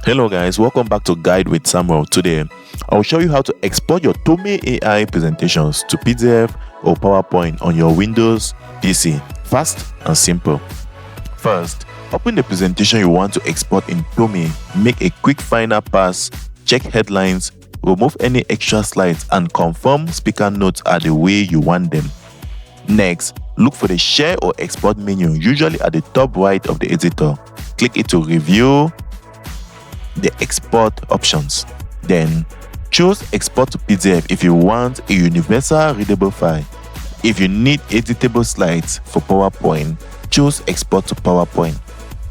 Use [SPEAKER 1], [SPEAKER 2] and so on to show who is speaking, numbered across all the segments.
[SPEAKER 1] Hello guys, welcome back to Guide with Samuel. Today, I'll show you how to export your Tome AI presentations to PDF or PowerPoint on your Windows PC. Fast and simple. First, open the presentation you want to export in Tome, make a quick final pass, check headlines, remove any extra slides and confirm speaker notes are the way you want them. Next, look for the Share or Export menu, usually at the top right of the editor. Click it to review the export options. Then choose Export to PDF if you want a universal readable file. If you need editable slides for PowerPoint, choose Export to PowerPoint.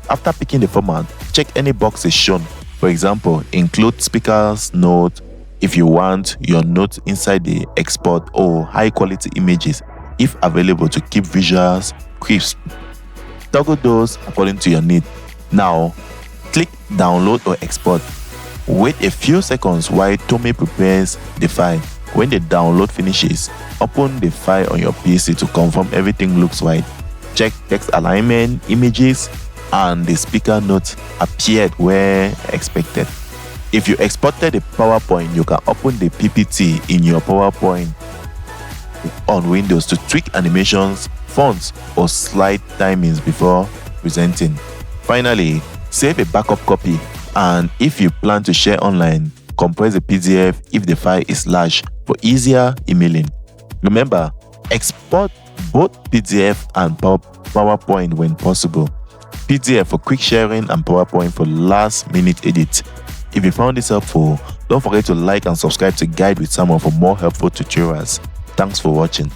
[SPEAKER 1] After picking the format, check any boxes shown. For example, include speaker's note if you want your notes inside the export, or high quality images if available to keep visuals crisp. Toggle those according to your need. Now, click Download or Export. Wait a few seconds while Tome prepares the file. When the download finishes, open the file on your PC to confirm everything looks right. Check text alignment, images, and the speaker notes appeared where expected. If you exported the PowerPoint, you can open the PPT in your PowerPoint on Windows to tweak animations, fonts, or slide timings before presenting. Finally, save a backup copy, and if you plan to share online, compress the PDF if the file is large for easier emailing. Remember, export both PDF and PowerPoint when possible. PDF for quick sharing and PowerPoint for last-minute edits. If you found this helpful, don't forget to like and subscribe to Guide with Samuel for more helpful tutorials. Thanks for watching.